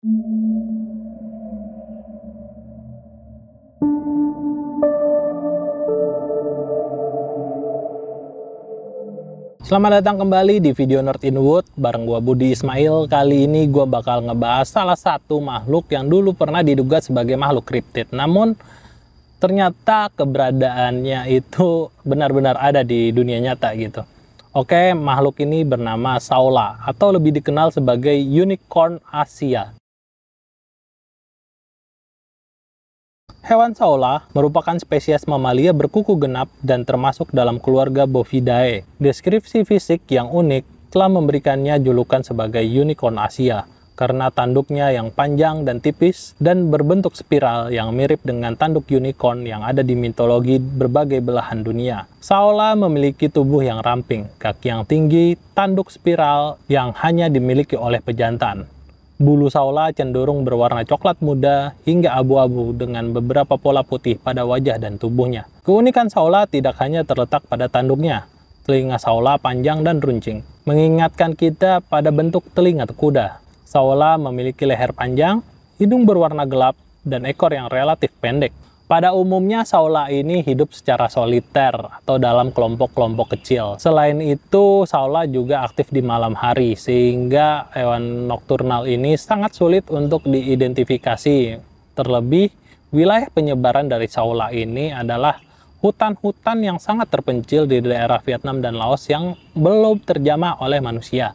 Selamat datang kembali di video Nerd in Wood bareng gua Budi Ismail. Kali ini gua bakal ngebahas salah satu makhluk yang dulu pernah diduga sebagai makhluk kriptid. Namun ternyata keberadaannya itu benar-benar ada di dunia nyata gitu. Oke, makhluk ini bernama Saola atau lebih dikenal sebagai Unicorn Asia. Hewan Saola merupakan spesies mamalia berkuku genap dan termasuk dalam keluarga Bovidae. Deskripsi fisik yang unik telah memberikannya julukan sebagai Unicorn Asia karena tanduknya yang panjang dan tipis dan berbentuk spiral yang mirip dengan tanduk unicorn yang ada di mitologi berbagai belahan dunia. Saola memiliki tubuh yang ramping, kaki yang tinggi, tanduk spiral yang hanya dimiliki oleh pejantan. Bulu Saola cenderung berwarna coklat muda hingga abu-abu dengan beberapa pola putih pada wajah dan tubuhnya. Keunikan Saola tidak hanya terletak pada tanduknya. Telinga Saola panjang dan runcing, mengingatkan kita pada bentuk telinga kuda. Saola memiliki leher panjang, hidung berwarna gelap, dan ekor yang relatif pendek. Pada umumnya, Saola ini hidup secara soliter atau dalam kelompok-kelompok kecil. Selain itu, Saola juga aktif di malam hari, sehingga hewan nokturnal ini sangat sulit untuk diidentifikasi. Terlebih, wilayah penyebaran dari Saola ini adalah hutan-hutan yang sangat terpencil di daerah Vietnam dan Laos yang belum terjamah oleh manusia.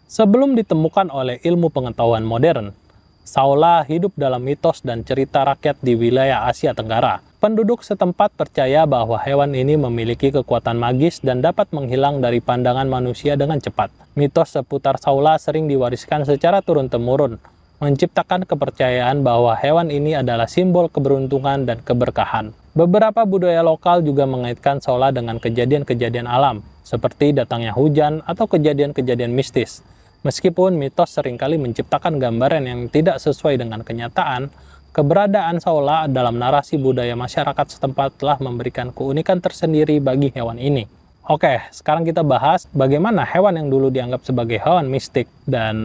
Sebelum ditemukan oleh ilmu pengetahuan modern, Saola hidup dalam mitos dan cerita rakyat di wilayah Asia Tenggara. Penduduk setempat percaya bahwa hewan ini memiliki kekuatan magis dan dapat menghilang dari pandangan manusia dengan cepat. Mitos seputar Saola sering diwariskan secara turun-temurun, menciptakan kepercayaan bahwa hewan ini adalah simbol keberuntungan dan keberkahan. Beberapa budaya lokal juga mengaitkan Saola dengan kejadian-kejadian alam, seperti datangnya hujan atau kejadian-kejadian mistis. Meskipun mitos seringkali menciptakan gambaran yang tidak sesuai dengan kenyataan, keberadaan Saola dalam narasi budaya masyarakat setempat telah memberikan keunikan tersendiri bagi hewan ini. Oke, sekarang kita bahas bagaimana hewan yang dulu dianggap sebagai hewan mistik dan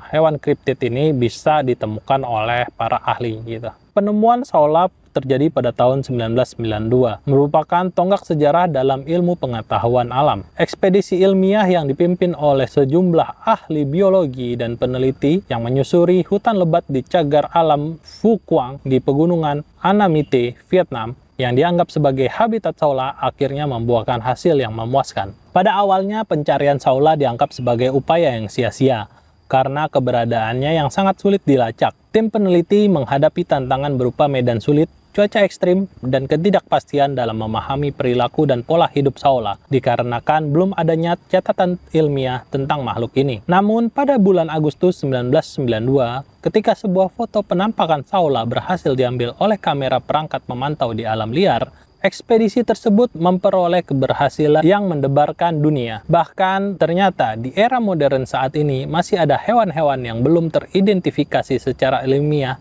hewan kriptid ini bisa ditemukan oleh para ahli gitu. Penemuan Saola terjadi pada tahun 1992, merupakan tonggak sejarah dalam ilmu pengetahuan alam. Ekspedisi ilmiah yang dipimpin oleh sejumlah ahli biologi dan peneliti yang menyusuri hutan lebat di cagar alam Phu Quang di pegunungan Anamite, Vietnam, yang dianggap sebagai habitat Saola akhirnya membuahkan hasil yang memuaskan. Pada awalnya, pencarian Saola dianggap sebagai upaya yang sia-sia, karena keberadaannya yang sangat sulit dilacak. Tim peneliti menghadapi tantangan berupa medan sulit, cuaca ekstrim, dan ketidakpastian dalam memahami perilaku dan pola hidup Saola, dikarenakan belum adanya catatan ilmiah tentang makhluk ini. Namun, pada bulan Agustus 1992, ketika sebuah foto penampakan Saola berhasil diambil oleh kamera perangkat memantau di alam liar, ekspedisi tersebut memperoleh keberhasilan yang mendebarkan dunia. Bahkan, ternyata di era modern saat ini masih ada hewan-hewan yang belum teridentifikasi secara ilmiah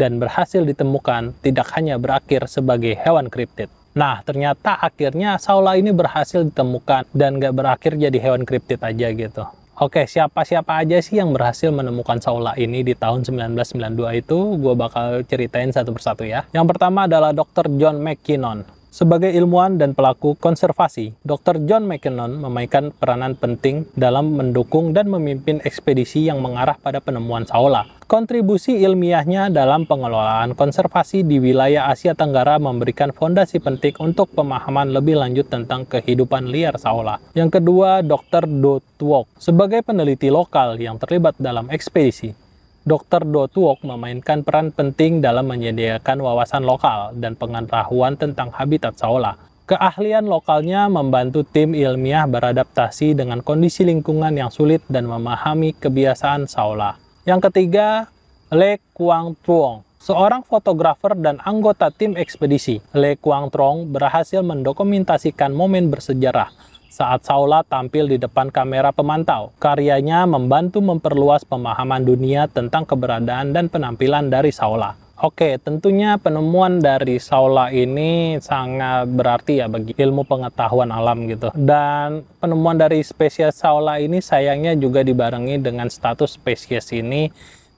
dan berhasil ditemukan tidak hanya berakhir sebagai hewan kriptid. Nah, ternyata akhirnya Saola ini berhasil ditemukan dan gak berakhir jadi hewan kriptid aja gitu. Oke, siapa-siapa aja sih yang berhasil menemukan Saola ini di tahun 1992 itu? Gue bakal ceritain satu persatu ya. Yang pertama adalah Dr. John McKinnon. Sebagai ilmuwan dan pelaku konservasi, Dr. John McKinnon memainkan peranan penting dalam mendukung dan memimpin ekspedisi yang mengarah pada penemuan Saola. Kontribusi ilmiahnya dalam pengelolaan konservasi di wilayah Asia Tenggara memberikan fondasi penting untuk pemahaman lebih lanjut tentang kehidupan liar Saola. Yang kedua, Dr. Do Tuok. Sebagai peneliti lokal yang terlibat dalam ekspedisi, Dr. Do Tuok memainkan peran penting dalam menyediakan wawasan lokal dan pengetahuan tentang habitat Saola. Keahlian lokalnya membantu tim ilmiah beradaptasi dengan kondisi lingkungan yang sulit dan memahami kebiasaan Saola. Yang ketiga, Le Quang Truong, seorang fotografer dan anggota tim ekspedisi. Le Quang Truong berhasil mendokumentasikan momen bersejarah saat Saola tampil di depan kamera pemantau. Karyanya membantu memperluas pemahaman dunia tentang keberadaan dan penampilan dari Saola. Oke, tentunya penemuan dari Saola ini sangat berarti ya bagi ilmu pengetahuan alam gitu. Dan penemuan dari spesies Saola ini sayangnya juga dibarengi dengan status spesies ini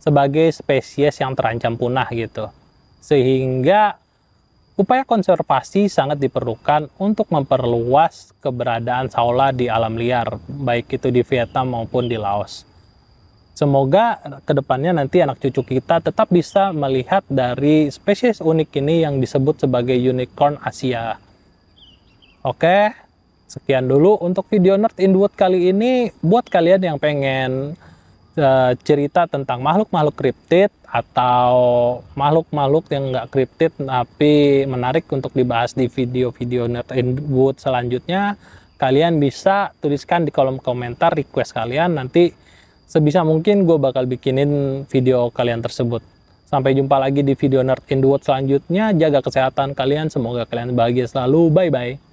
sebagai spesies yang terancam punah gitu. Sehingga upaya konservasi sangat diperlukan untuk memperluas keberadaan saola di alam liar, baik itu di Vietnam maupun di Laos. Semoga kedepannya nanti anak cucu kita tetap bisa melihat dari spesies unik ini yang disebut sebagai unicorn Asia. Oke, sekian dulu untuk video Nerd in the Wood kali ini. Buat kalian yang pengen cerita tentang makhluk-makhluk kriptid atau makhluk-makhluk yang nggak kriptid tapi menarik untuk dibahas di video-video Nerd in the Wood selanjutnya, kalian bisa tuliskan di kolom komentar request kalian. Nanti sebisa mungkin gue bakal bikinin video kalian tersebut. Sampai jumpa lagi di video Nerd in the Wood selanjutnya. Jaga kesehatan kalian, semoga kalian bahagia selalu. Bye-bye.